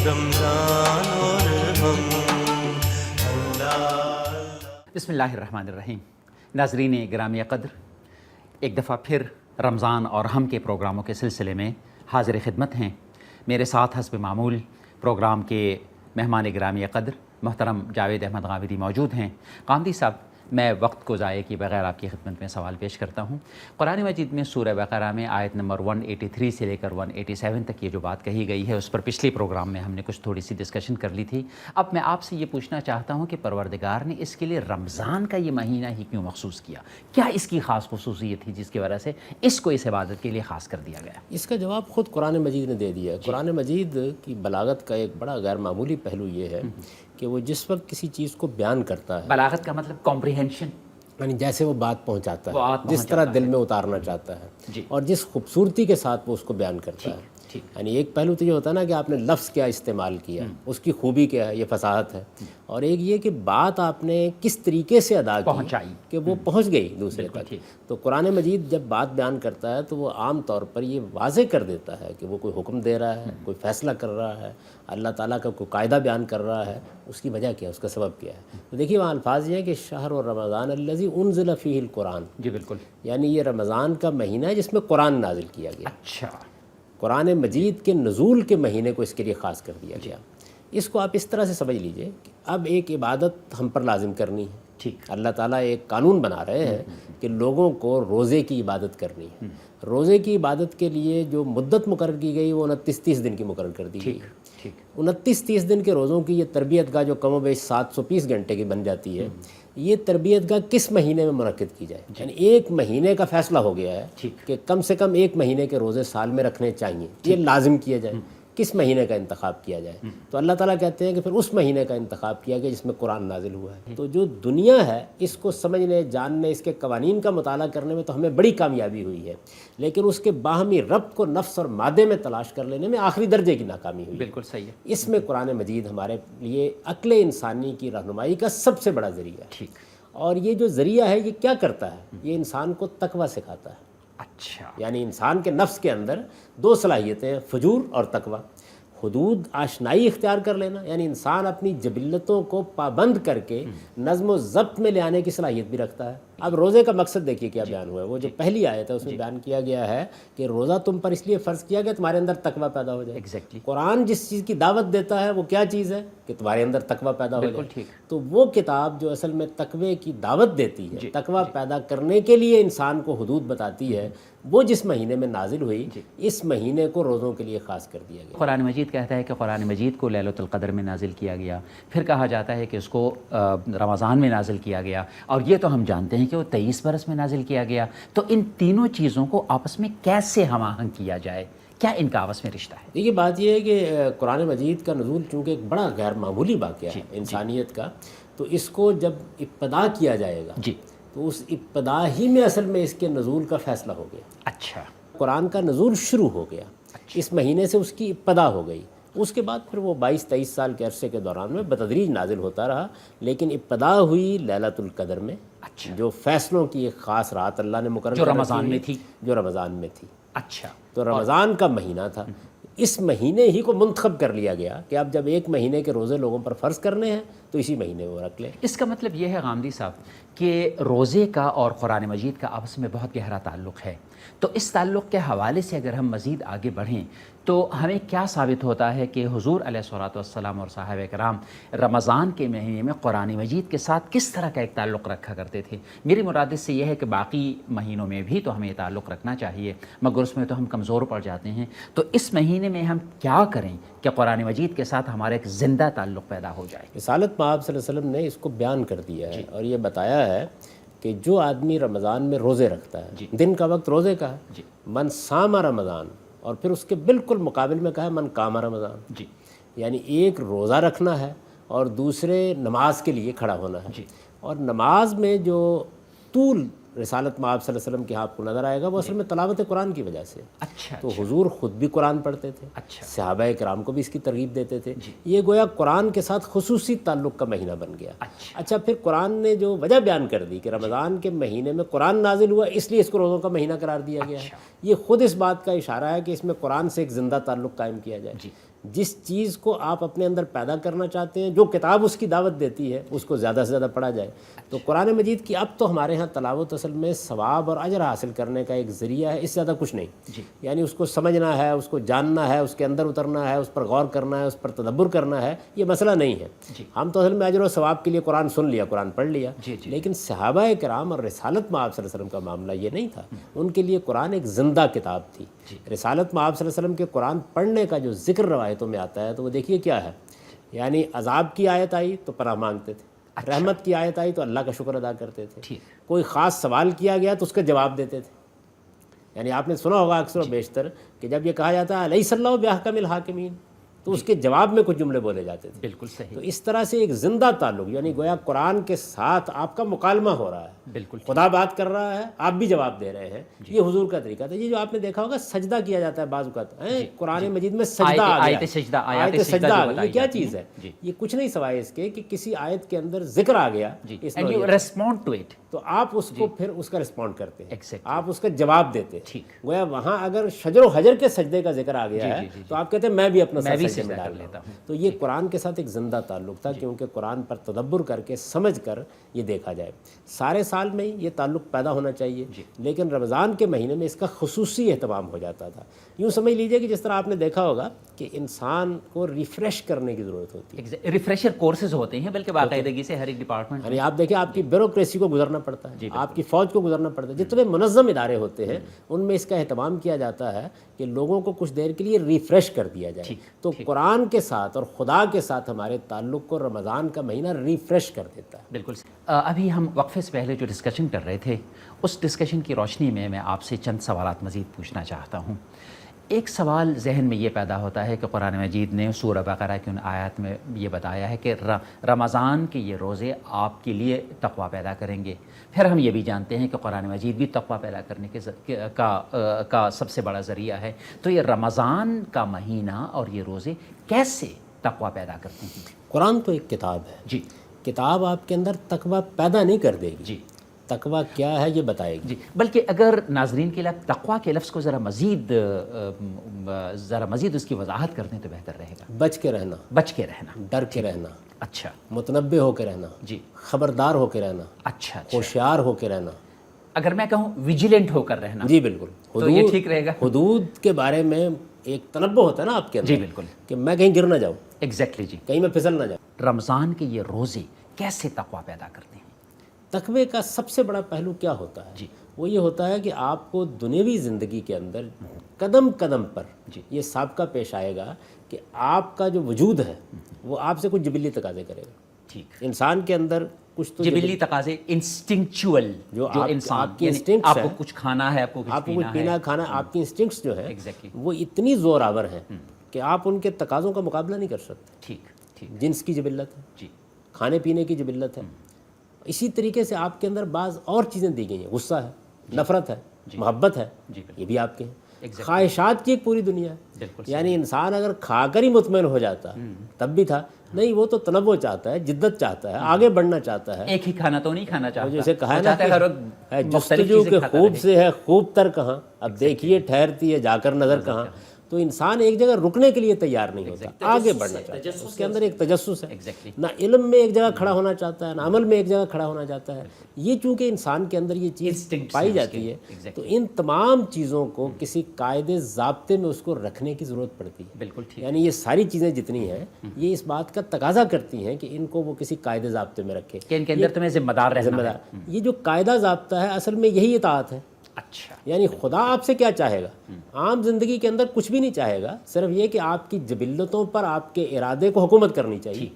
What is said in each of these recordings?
رمضان اور ہم بسم اللہ الرحمن الرحیم۔ ناظرین گرامی قدر، ایک دفعہ پھر رمضان اور ہم کے پروگراموں کے سلسلے میں حاضر خدمت ہیں۔ میرے ساتھ حسب معمول پروگرام کے مہمان گرامی قدر محترم جاوید احمد غامدی موجود ہیں۔ غامدی صاحب، میں وقت کو ضائع کیے بغیر آپ کی خدمت میں سوال پیش کرتا ہوں۔ قرآن مجید میں سورہ بقرہ میں آیت نمبر 183 سے لے کر 187 تک یہ جو بات کہی گئی ہے، اس پر پچھلے پروگرام میں ہم نے کچھ تھوڑی سی ڈسکشن کر لی تھی۔ اب میں آپ سے یہ پوچھنا چاہتا ہوں کہ پروردگار نے اس کے لیے رمضان کا یہ مہینہ ہی کیوں مخصوص کیا؟ کیا اس کی خاص خصوصیت تھی جس کی وجہ سے اس کو اس عبادت کے لیے خاص کر دیا گیا؟ اس کا جواب خود قرآن مجید نے دے دیا ہے۔ قرآن مجید کی بلاغت کا ایک بڑا غیر معمولی پہلو یہ ہے کہ وہ جس وقت کسی چیز کو بیان کرتا ہے، بلاغت کا مطلب کمپریہنشن، یعنی جیسے وہ بات پہنچاتا ہے، جس طرح دل میں اتارنا چاہتا ہے، اور جس خوبصورتی کے ساتھ وہ اس کو بیان کرتا ہے۔ یعنی ایک پہلو تو یہ ہوتا ہے نا کہ آپ نے لفظ کیا استعمال کیا، اس کی خوبی کیا ہے، یہ فصاحت ہے، اور ایک یہ کہ بات آپ نے کس طریقے سے ادا کی کہ وہ پہنچ گئی دوسرے تک۔ تو قرآن مجید جب بات بیان کرتا ہے تو وہ عام طور پر یہ واضح کر دیتا ہے کہ وہ کوئی حکم دے رہا ہے، کوئی فیصلہ کر رہا ہے، اللہ تعالیٰ کا کوئی قاعدہ بیان کر رہا ہے، اس کی وجہ کیا ہے، اس کا سبب کیا ہے۔ تو دیکھیے وہاں الفاظ یہ ہیں کہ شہر رمضان الذی انزل فیہ القرآن، جی بالکل، یعنی یہ رمضان کا مہینہ ہے جس میں قرآن نازل کیا گیا۔ اچھا، قرآن مجید کے نزول کے مہینے کو اس کے لیے خاص کر دیا گیا۔ اس کو آپ اس طرح سے سمجھ لیجئے کہ اب ایک عبادت ہم پر لازم کرنی ہے۔ ٹھیک، اللہ تعالیٰ ایک قانون بنا رہے ہیں کہ لوگوں کو روزے کی عبادت کرنی ہے۔ روزے کی عبادت کے لیے جو مدت مقرر کی گئی وہ 29 دن کی مقرر کر دی گئی۔ 29 دن کے روزوں کی یہ تربیت گاہ جو کم و بیش 720 گھنٹے کی بن جاتی ہے، یہ تربیت گاہ کس مہینے میں منعقد کی جائے؟ یعنی ایک مہینے کا فیصلہ ہو گیا ہے کہ کم سے کم ایک مہینے کے روزے سال میں رکھنے چاہیے، یہ لازم کیا جائے۔ کس مہینے کا انتخاب کیا جائے؟ تو اللہ تعالیٰ کہتے ہیں کہ پھر اس مہینے کا انتخاب کیا گیا جس میں قرآن نازل ہوا ہے۔ تو جو دنیا ہے اس کو سمجھنے، جاننے، اس کے قوانین کا مطالعہ کرنے میں تو ہمیں بڑی کامیابی ہوئی ہے، لیکن اس کے باہمی ربط کو نفس اور مادے میں تلاش کر لینے میں آخری درجے کی ناکامی ہوئی۔ بالکل صحیح ہے۔ اس میں قرآن مجید ہمارے لیے عقل انسانی کی رہنمائی کا سب سے بڑا ذریعہ ہے۔ اور یہ جو ذریعہ ہے یہ کیا کرتا ہے؟ یہ انسان کو تقویٰ سکھاتا ہے۔ اچھا، یعنی انسان کے نفس کے اندر دو صلاحیتیں ہیں، فجور اور تقویٰ۔ حدود آشنائی اختیار کر لینا، یعنی انسان اپنی جبلتوں کو پابند کر کے نظم و ضبط میں لے آنے کی صلاحیت بھی رکھتا ہے۔ اب روزے کا مقصد دیکھیے کیا بیان ہوا ہے، وہ جو پہلی آیت ہے اس میں بیان کیا گیا ہے کہ روزہ تم پر اس لیے فرض کیا گیا تمہارے اندر تقویٰ پیدا ہو جائے۔ قرآن جس چیز کی دعوت دیتا ہے وہ کیا چیز ہے کہ تمہارے اندر تقویٰ پیدا ہو جائے۔ تو وہ کتاب جو اصل میں تقوی کی دعوت دیتی ہے، تقویٰ پیدا کرنے کے لیے انسان کو حدود بتاتی ہے، وہ جس مہینے میں نازل ہوئی، اس مہینے کو روزوں کے لیے خاص کر دیا گیا۔ قرآن مجید کہتا ہے کہ قرآن مجید کو لیلۃ القدر میں نازل کیا گیا، پھر کہا جاتا ہے کہ اس کو رمضان میں نازل کیا گیا، اور یہ تو ہم جانتے ہیں کہ وہ 23 برس میں نازل کیا گیا۔ تو ان تینوں چیزوں کو آپس میں کیسے ہم آہنگ کیا جائے؟ کیا ان کا آپس میں رشتہ ہے؟ دیکھیے بات یہ ہے کہ قرآن مجید کا نزول چونکہ ایک بڑا غیر معمولی واقعہ ہے انسانیت کا، تو اس کو جب ابتدا کیا جائے گا تو اس ابتدا ہی میں اصل میں اس کے نزول کا فیصلہ ہو گیا۔ اچھا، قرآن کا نزول شروع ہو گیا، اس مہینے سے اس کی ابتدا ہو گئی۔ اس کے بعد پھر وہ 22-23 سال کے عرصے کے دوران میں بتدریج نازل ہوتا رہا، لیکن ابتدا ہوئی لیلۃ القدر میں، جو فیصلوں کی ایک خاص رات اللہ نے مقرر جو رمضان میں تھی، جو رمضان میں تھی۔ اچھا، تو رمضان کا مہینہ تھا، اس مہینے ہی کو منتخب کر لیا گیا کہ اب جب ایک مہینے کے روزے لوگوں پر فرض کرنے ہیں تو اسی مہینے وہ رکھ لیں۔ اس کا مطلب یہ ہے غامدی صاحب کہ روزے کا اور قرآن مجید کا آپس میں بہت گہرا تعلق ہے۔ تو اس تعلق کے حوالے سے اگر ہم مزید آگے بڑھیں تو ہمیں کیا ثابت ہوتا ہے کہ حضور علیہ الصلوۃ والسلام اور صحابہ کرام رمضان کے مہینے میں قرآن مجید کے ساتھ کس طرح کا ایک تعلق رکھا کرتے تھے؟ میری مراد اس سے یہ ہے کہ باقی مہینوں میں بھی تو ہمیں یہ تعلق رکھنا چاہیے، مگر اس میں تو ہم کمزور پڑ جاتے ہیں۔ تو اس مہینے میں ہم کیا کریں کہ قرآن مجید کے ساتھ ہمارا ایک زندہ تعلق پیدا ہو جائے؟ رسالت مآب صلی اللہ علیہ وسلم نے اس کو بیان کر دیا ہے اور یہ بتایا ہے کہ جو آدمی رمضان میں روزے رکھتا ہے، دن کا وقت روزے کا ہے، من صام رمضان، اور پھر اس کے بالکل مقابل میں کہا ہے من قام رمضان، یعنی ایک روزہ رکھنا ہے اور دوسرے نماز کے لیے کھڑا ہونا ہے۔ اور نماز میں جو طول رسالت مآب صلی اللہ علیہ وسلم کے آپ کو نظر آئے گا وہ اصل میں تلاوت قرآن کی وجہ سے۔ تو حضور خود بھی قرآن پڑھتے تھے، صحابہ کرام کو بھی اس کی ترغیب دیتے تھے۔ یہ گویا قرآن کے ساتھ خصوصی تعلق کا مہینہ بن گیا۔ اچھا، پھر قرآن نے جو وجہ بیان کر دی کہ رمضان کے مہینے میں قرآن نازل ہوا اس لیے اس کو روزوں کا مہینہ قرار دیا گیا ہے، یہ خود اس بات کا اشارہ ہے کہ اس میں قرآن سے ایک زندہ تعلق قائم کیا جائے۔ جس چیز کو آپ اپنے اندر پیدا کرنا چاہتے ہیں، جو کتاب اس کی دعوت دیتی ہے، اس کو زیادہ سے زیادہ پڑھا جائے۔ تو قرآن مجید کی اب تو ہمارے ہاں تلاوت اصل میں ثواب اور اجر حاصل کرنے کا ایک ذریعہ ہے، اس سے زیادہ کچھ نہیں۔ یعنی اس کو سمجھنا ہے، اس کو جاننا ہے، اس کے اندر اترنا ہے، اس پر غور کرنا ہے، اس پر تدبر کرنا ہے، یہ مسئلہ نہیں ہے۔ ہم تو اصل میں اجر و ثواب کے لیے قرآن سن لیا، قرآن پڑھ لیا، لیکن صحابہ کرام اور رسالت مآب صلی اللہ علیہ وسلم کا معاملہ یہ نہیں تھا۔ ان کے لیے قرآن ایک زندہ کتاب تھی۔ رسالت مآب صلی اللہ علیہ وسلم کے قرآن پڑھنے کا جو ذکر روایتوں میں آتا ہے تو وہ دیکھیے کیا ہے، یعنی عذاب کی آیت آئی تو پناہ مانگتے تھے، رحمت کی آیت آئی تو اللہ کا شکر ادا کرتے تھے، کوئی خاص سوال کیا گیا تو اس کا جواب دیتے تھے۔ یعنی آپ نے سنا ہوگا اکثر و بیشتر کہ جب یہ کہا جاتا ہے الیس اللہ بأحکم الحاکمین، تو اس کے جواب میں کچھ جملے بولے جاتے تھے۔ بالکل صحیح۔ تو اس طرح سے ایک زندہ تعلق، یعنی گویا قرآن کے ساتھ آپ کا مکالمہ ہو رہا ہے، بالکل خدا بات کر رہا ہے، آپ بھی جواب دے رہے ہیں۔ یہ حضور کا طریقہ تھا۔ یہ جو آپ نے دیکھا ہوگا سجدہ کیا جاتا ہے بعض اوقات، قرآن مجید میں سجدہ آ گیا، آیت سجدہ آ گیا، یہ کیا چیز ہے؟ یہ کچھ نہیں سوائے اس کے کہ کسی آیت کے اندر ذکر آ گیا، and you respond to it, تو آپ اس کو پھر اس کا رسپونڈ کرتے ہیں، آپ اس کا جواب دیتے ہیں۔ گویا وہاں اگر شجر و حجر کے سجدے کا ذکر آ گیا ہے تو آپ کہتے ہیں میں بھی اپنا سجدے میں ڈال لیتا ہوں۔ تو یہ قرآن کے ساتھ ایک زندہ تعلق تھا، کیونکہ قرآن پر تدبر کر کے سمجھ کر یہ دیکھا جائے۔ سارے سال میں یہ تعلق پیدا ہونا چاہیے، لیکن رمضان کے مہینے میں اس کا خصوصی اہتمام ہو جاتا تھا۔ یوں سمجھ لیجئے کہ جس طرح آپ نے دیکھا ہوگا کہ انسان کو ریفریش کرنے کی ضرورت ہوتی ہے، ریفریشر کورسز ہوتے ہیں، بلکہ باقاعدگی سے ہر ایک ڈپارٹمنٹ، یعنی آپ دیکھیں آپ کی بیوروکریسی کو گزرنا پڑتا ہے، آپ کی فوج کو گزرنا پڑتا ہے، جتنے منظم ادارے ہوتے ہیں ان میں اس کا اہتمام کیا جاتا ہے کہ لوگوں کو کچھ دیر کے لیے ریفریش کر دیا جائے۔ تو قرآن کے ساتھ اور خدا کے ساتھ ہمارے تعلق کو رمضان کا مہینہ ریفریش کر دیتا ہے۔ بالکل۔ ابھی ہم وقفے سے پہلے جو ڈسکشن کر رہے تھے، اس ڈسکشن کی روشنی میں آپ سے چند سوالات مزید پوچھنا چاہتا ہوں۔ ایک سوال ذہن میں یہ پیدا ہوتا ہے کہ قرآن مجید نے سورہ بقرہ کی ان آیات میں یہ بتایا ہے کہ رمضان کے یہ روزے آپ کے لیے تقویٰ پیدا کریں گے۔ پھر ہم یہ بھی جانتے ہیں کہ قرآن مجید بھی تقویٰ پیدا کرنے کا سب سے بڑا ذریعہ ہے۔ تو یہ رمضان کا مہینہ اور یہ روزے کیسے تقویٰ پیدا کرتے ہیں؟ قرآن تو ایک کتاب ہے، جی، کتاب آپ کے اندر تقویٰ پیدا نہیں کر دے گی، جی، تقویٰ کیا ہے یہ بتائے گی۔ جی، بلکہ اگر ناظرین کے لیے تقویٰ کے لفظ کو ذرا مزید اس کی وضاحت کر دیں تو بہتر رہے گا۔ بچ کے رہنا، بچ کے رہنا، ڈر کے رہنا، اچھا، متنبہ ہو کے رہنا، جی، خبردار ہو کے رہنا، اچھا، ہوشیار ہو کے رہنا۔ اگر میں کہوں ویجیلنٹ ہو کر رہنا، جی بالکل، تو یہ ٹھیک رہے گا۔ حدود کے بارے میں ایک تنبہ ہوتا ہے نا آپ کے اندر، جی بالکل، کہ میں کہیں گر نہ جاؤں، ایگزیکٹلی، جی۔ کہیں میں پھسل نہ جاؤں۔ رمضان کے یہ روزے کیسے تقویٰ پیدا کرتے ہیں؟ تقوی کا سب سے بڑا پہلو کیا ہوتا ہے؟ جی، وہ یہ ہوتا ہے کہ آپ کو دنیوی زندگی کے اندر قدم قدم پر یہ سابقہ پیش آئے گا کہ آپ کا جو وجود ہے وہ آپ سے کچھ جبلی تقاضے کرے گا۔ ٹھیک، انسان کے اندر کچھ تو جبلی تقاضے، انسٹنکچول، جو انسان، آپ کی یعنی انسٹنکٹس آپ ہیں، کو کچھ کھانا ہے، آپ کو کچھ پینا کھانا، آپ کی انسٹنکٹس جو ہیں ایگزیکٹلی، وہ اتنی زور آور ہیں کہ آپ ان کے تقاضوں کا مقابلہ نہیں کر سکتے۔ ٹھیک، ٹھیک، جنس کی جبلت ہے، جی، کھانے پینے کی جبلت ہے، اسی طریقے سے آپ کے اندر بعض اور چیزیں دی گئی ہیں، غصہ ہے، نفرت ہے، محبت ہے، یہ بھی آپ کے ہیں، خواہشات کی ایک پوری دنیا ہے۔ یعنی انسان اگر کھا کر ہی مطمئن ہو جاتا تب بھی تھا نہیں، وہ تو تنوع چاہتا ہے، جدت چاہتا ہے، آگے بڑھنا چاہتا ہے۔ ایک ہی کھانا تو نہیں کھانا چاہتا، جیسے کہا ہے نا کہ جستجو کے خوب سے ہے خوب تر کہاں، اب دیکھیے ٹھہرتی ہے جا کر نظر کہاں۔ تو انسان ایک جگہ رکنے کے لیے تیار نہیں ہوتا، آگے بڑھنا چاہتا ہے، اس کے اندر ایک تجسس ہے، نہ علم میں ایک جگہ کھڑا ہونا چاہتا ہے، نہ عمل میں ایک جگہ کھڑا ہونا چاہتا ہے۔ یہ چونکہ انسان کے اندر یہ چیز پائی جاتی ہے تو ان تمام چیزوں کو کسی قاعدے ضابطے میں اس کو رکھنے کی ضرورت پڑتی ہے۔ بالکل ٹھیک، یعنی یہ ساری چیزیں جتنی ہیں یہ اس بات کا تقاضا کرتی ہیں کہ ان کو وہ کسی قاعدے ضابطے میں رکھے، کہ ان کے اندر تمہیں ذمہ دار رہنا ہے۔ یہ جو قاعدہ ضابطہ ہے اصل میں یہی اطاعت ہے۔ اچھا، یعنی خدا آپ سے کیا چاہے گا؟ عام زندگی کے اندر کچھ بھی نہیں چاہے گا، صرف یہ کہ آپ کی جبلتوں پر آپ کے ارادے کو حکومت کرنی چاہیے۔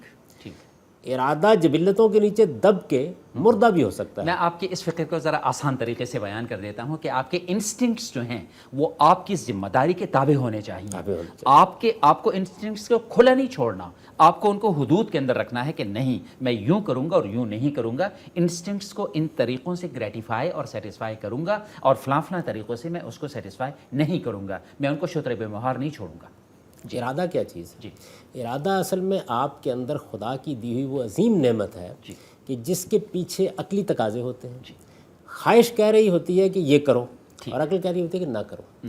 ارادہ جبلتوں کے نیچے دب کے مردہ بھی ہو سکتا ہے۔ میں آپ کے اس فکر کو ذرا آسان طریقے سے بیان کر دیتا ہوں کہ آپ کے انسٹنکٹس جو ہیں وہ آپ کی ذمہ داری کے تابع ہونے چاہیے۔ آپ کو انسٹنکٹس کو کھلا نہیں چھوڑنا، آپ کو ان کو حدود کے اندر رکھنا ہے کہ نہیں میں یوں کروں گا اور یوں نہیں کروں گا، انسٹنکٹس کو ان طریقوں سے گریٹیفائی اور سیٹسفائی کروں گا اور فلاں طریقوں سے میں اس کو سیٹسفائی نہیں کروں گا، میں ان کو شتر بے مہار نہیں چھوڑوں گا۔ ارادہ کیا چیز ہے؟ جی، ارادہ اصل میں آپ کے اندر خدا کی دی ہوئی وہ عظیم نعمت ہے کہ جس کے پیچھے عقلی تقاضے ہوتے ہیں۔ خواہش کہہ رہی ہوتی ہے کہ یہ کرو اور عقل کہہ رہی ہوتی ہے کہ نہ کرو۔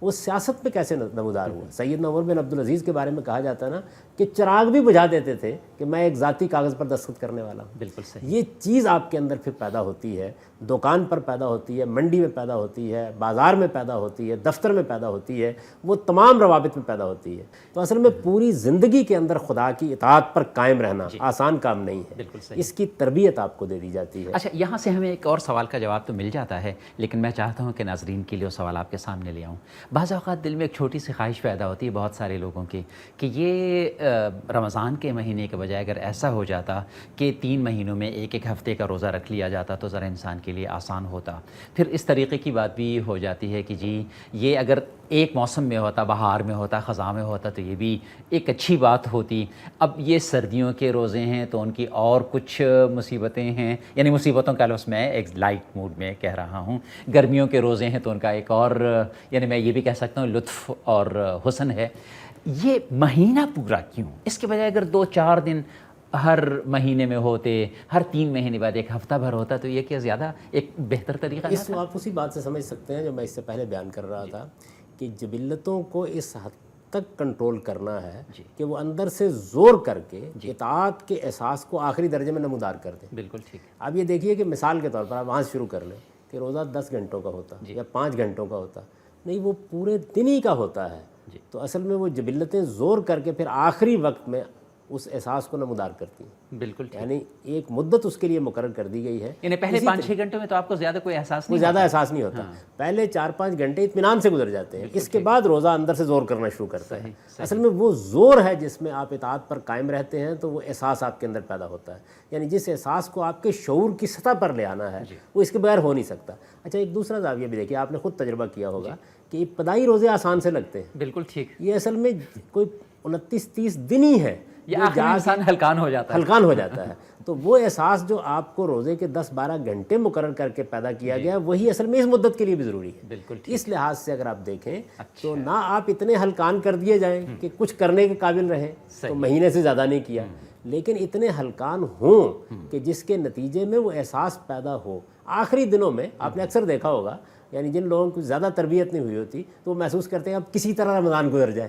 وہ سیاست میں کیسے نمودار ہوا. سیدنا عمر بن عبدالعزیز کے بارے میں کہا جاتا ہے نا کہ چراغ بھی بجھا دیتے تھے کہ میں ایک ذاتی کاغذ پر دستخط کرنے والا ہوں. بالکل صحیح. یہ چیز آپ کے اندر پھر پیدا ہوتی ہے, دکان پر پیدا ہوتی ہے, منڈی میں پیدا ہوتی ہے, بازار میں پیدا ہوتی ہے, دفتر میں پیدا ہوتی ہے, وہ تمام روابط میں پیدا ہوتی ہے. تو اصل میں پوری زندگی کے اندر خدا کی اطاعت پر قائم رہنا آسان کام نہیں ہے. بالکل صحیح. اس کی تربیت آپ کو دے دی جاتی ہے. اچھا, یہاں سے ہمیں ایک اور سوال کا جواب تو مل جاتا ہے, لیکن میں چاہتا ہوں کہ ناظرین کے لیے وہ سوال آپ کے سامنے لے آؤں. بعض اوقات دل میں ایک چھوٹی سی خواہش پیدا ہوتی ہے بہت سارے لوگوں کی کہ یہ رمضان کے مہینے کے بجائے اگر ایسا ہو جاتا کہ 3 مہینوں میں ایک ایک ہفتے کا روزہ رکھ لیا جاتا تو ذرا انسان کے لیے آسان ہوتا. پھر اس طریقے کی بات بھی ہو جاتی ہے کہ جی یہ اگر ایک موسم میں ہوتا, بہار میں ہوتا, خزاں میں ہوتا تو یہ بھی ایک اچھی بات ہوتی. اب یہ سردیوں کے روزے ہیں تو ان کی اور کچھ مصیبتیں ہیں, یعنی مصیبتوں کا لفظ میں ایک لائٹ موڈ میں کہہ رہا ہوں. گرمیوں کے روزے ہیں تو ان کا ایک اور, یعنی میں یہ بھی کہہ سکتا ہوں لطف اور حسن ہے. یہ مہینہ پورا کیوں؟ اس کے بجائے اگر 2-4 دن ہر مہینے میں ہوتے, ہر 3 مہینے بعد ایک ہفتہ بھر ہوتا تو یہ کیا زیادہ ایک بہتر طریقہ اس کو آپ اسی بات سے سمجھ سکتے ہیں جو میں اس سے پہلے بیان کر رہا تھا کہ جبلتوں کو اس حد تک کنٹرول کرنا ہے کہ وہ اندر سے زور کر کے اطاعت کے احساس کو آخری درجے میں نمودار کر دیں. بالکل ٹھیک. اب یہ دیکھیے کہ مثال کے طور پر آپ وہاں سے شروع کر لیں کہ روزہ 10 گھنٹوں کا ہوتا یا 5 گھنٹوں کا ہوتا, نہیں وہ پورے دن ہی کا ہوتا ہے. تو اصل میں وہ جبلتیں زور کر کے پھر آخری وقت میں اس احساس کو نمودار کرتی ہیں. بالکل. یعنی ایک مدت اس کے لیے مقرر کر دی گئی ہے. یعنی پہلے 5-6 گھنٹوں میں تو آپ کو زیادہ کوئی احساس نہیں, زیادہ احساس نہیں ہوتا. پہلے 4-5 گھنٹے اطمینان سے گزر جاتے ہیں, اس کے بعد روزہ اندر سے زور کرنا شروع کرتا ہے. اصل میں وہ زور ہے جس میں آپ اطاعت پر قائم رہتے ہیں تو وہ احساس آپ کے اندر پیدا ہوتا ہے. یعنی جس احساس کو آپ کے شعور کی سطح پر لے آنا ہے وہ اس کے بغیر ہو نہیں سکتا. اچھا, ایک دوسرا زاویہ بھی دیکھیے, آپ نے خود تجربہ کیا ہوگا کہ ابتدائی روزے آسان سے لگتے ہیں. بالکل ٹھیک. یہ اصل میں کوئی 29-30 دن ہی ہے یہ آخر انسان ہلکان ہو جاتا ہے. تو وہ احساس جو آپ کو روزے کے 10-12 گھنٹے مقرر کر کے پیدا کیا گیا وہی اصل میں اس مدت کے لیے بھی ضروری ہے. بالکل. اس لحاظ سے اگر آپ دیکھیں تو نہ آپ اتنے ہلکان کر دیے جائیں کہ کچھ کرنے کے قابل رہیں تو مہینے سے زیادہ نہیں کیا, لیکن اتنے ہلکان ہوں کہ جس کے نتیجے میں وہ احساس پیدا ہو آخری دنوں میں. آپ نے اکثر دیکھا ہوگا یعنی جن لوگوں کو زیادہ تربیت نہیں ہوئی ہوتی تو وہ محسوس کرتے ہیں اب کسی طرح رمضان گزر جائے.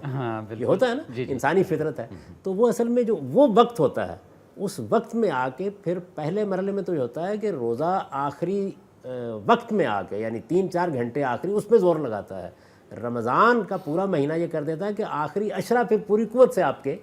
یہ ہوتا ہے نا, انسانی فطرت ہے. تو وہ اصل میں جو وہ وقت ہوتا ہے اس وقت میں آ کے پھر پہلے مرحلے میں تو یہ ہوتا ہے کہ روزہ آخری وقت میں آ کے یعنی 3-4 گھنٹے آخری اس پہ زور لگاتا ہے. رمضان کا پورا مہینہ یہ کر دیتا ہے کہ آخری عشرہ پہ پوری قوت سے آپ کے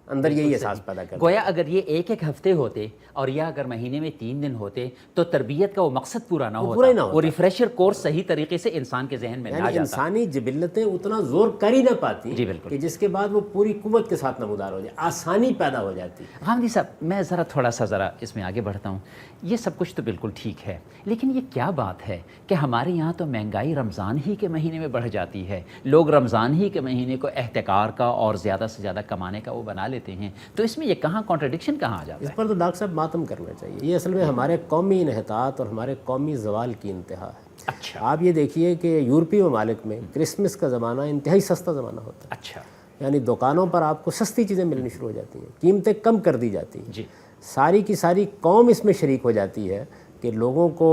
اندر یہی احساس پیدا کرتا ہے. گویا اگر یہ ایک ہفتے ہوتے اور یا اگر مہینے میں 3 دن ہوتے تو تربیت کا وہ مقصد پورا نہ ہوتا, وہ ریفریشر کورس صحیح طریقے سے انسان کے ذہن میں نہ جاتا. انسانی جبلتیں اتنا زور کر ہی نہ پاتی کہ جس کے بعد وہ پوری قوت کے ساتھ نمودار ہو جائے, آسانی پیدا ہو جاتی. غامدی صاحب, میں تھوڑا سا اس میں آگے بڑھتا ہوں. یہ سب کچھ تو بالکل ٹھیک ہے, لیکن یہ کیا بات ہے کہ ہمارے یہاں تو مہنگائی رمضان ہی کے مہینے میں بڑھ جاتی ہے, لوگ رمضان ہی کے مہینے کو احتکار کا اور زیادہ سے زیادہ کمانے کا وہ بنا لیتے ہیں. تو اس میں یہ کہاں کانٹرڈکشن کہاں آ جاتا ہے؟ اس پر تو ڈاکٹر صاحب ماتم کرنا چاہیے. یہ اصل میں ہمارے قومی انحطاط اور ہمارے قومی زوال کی انتہا ہے. اچھا. آپ یہ دیکھیے کہ یورپی ممالک میں کرسمس کا زمانہ انتہائی سستا زمانہ ہوتا ہے. اچھا. یعنی دکانوں پر آپ کو سستی چیزیں ملنی شروع ہو جاتی ہیں, قیمتیں کم کر دی جاتی ہیں. ساری کی ساری قوم اس میں شریک ہو جاتی ہے کہ لوگوں کو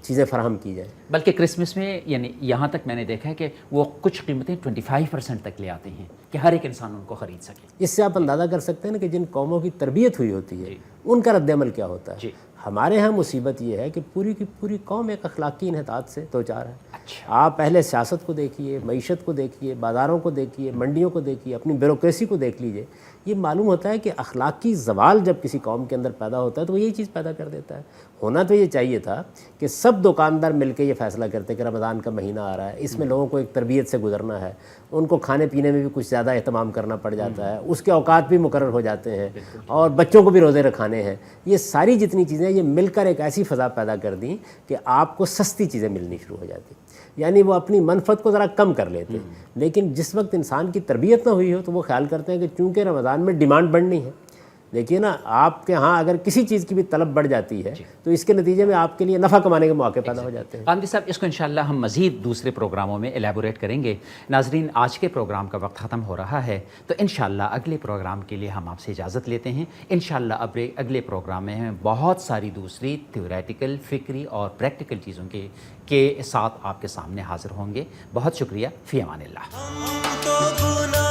چیزیں فراہم کی جائیں. بلکہ کرسمس میں یعنی یہاں تک میں نے دیکھا ہے کہ وہ کچھ قیمتیں 25% تک لے آتے ہیں کہ ہر ایک انسان ان کو خرید سکے. اس سے آپ اندازہ کر سکتے ہیں نا کہ جن قوموں کی تربیت ہوئی ہوتی ہے ان کا رد عمل کیا ہوتا ہے. ہمارے ہاں مصیبت یہ ہے کہ پوری کی پوری قوم ایک اخلاقی انحطاط سے دوچار ہے. آپ پہلے سیاست کو دیکھیے, معیشت کو دیکھیے, بازاروں کو دیکھیے, منڈیوں کو دیکھیے, اپنی بیوروکریسی کو دیکھ لیجئے. یہ معلوم ہوتا ہے کہ اخلاقی زوال جب کسی قوم کے اندر پیدا ہوتا ہے تو وہ یہی چیز پیدا کر دیتا ہے. ہونا تو یہ چاہیے تھا کہ سب دکاندار مل کے یہ فیصلہ کرتے کہ رمضان کا مہینہ آ رہا ہے, اس میں لوگوں کو ایک تربیت سے گزرنا ہے, ان کو کھانے پینے میں بھی کچھ زیادہ اہتمام کرنا پڑ جاتا ہے, اس کے اوقات بھی مقرر ہو جاتے ہیں اور بچوں کو بھی روزے رکھانے ہیں. یہ ساری جتنی چیزیں یہ مل کر ایک ایسی فضا پیدا کر دیں کہ آپ کو سستی چیزیں ملنی شروع ہو جاتی. یعنی وہ اپنی منفعت کو ذرا کم کر لیتے ہیں. لیکن جس وقت انسان کی تربیت نہ ہوئی ہو تو وہ خیال کرتے ہیں کہ چونکہ رمضان میں ڈیمانڈ بڑھنی ہے, دیکھیے نا آپ کے ہاں اگر کسی چیز کی بھی طلب بڑھ جاتی ہے تو اس کے نتیجے میں آپ کے لیے نفع کمانے کے مواقع پیدا ہو جاتے ہیں. قامدی صاحب اس کو انشاءاللہ ہم مزید دوسرے پروگراموں میں ایلیبوریٹ کریں گے. ناظرین آج کے پروگرام کا وقت ختم ہو رہا ہے تو انشاءاللہ اگلے پروگرام کے لیے ہم آپ سے اجازت لیتے ہیں. انشاءاللہ اگلے پروگرام میں ہم بہت ساری دوسری تھیوریٹیکل فکری اور پریکٹیکل چیزوں کے ساتھ آپ کے سامنے حاضر ہوں گے. بہت شکریہ. فی امان اللہ.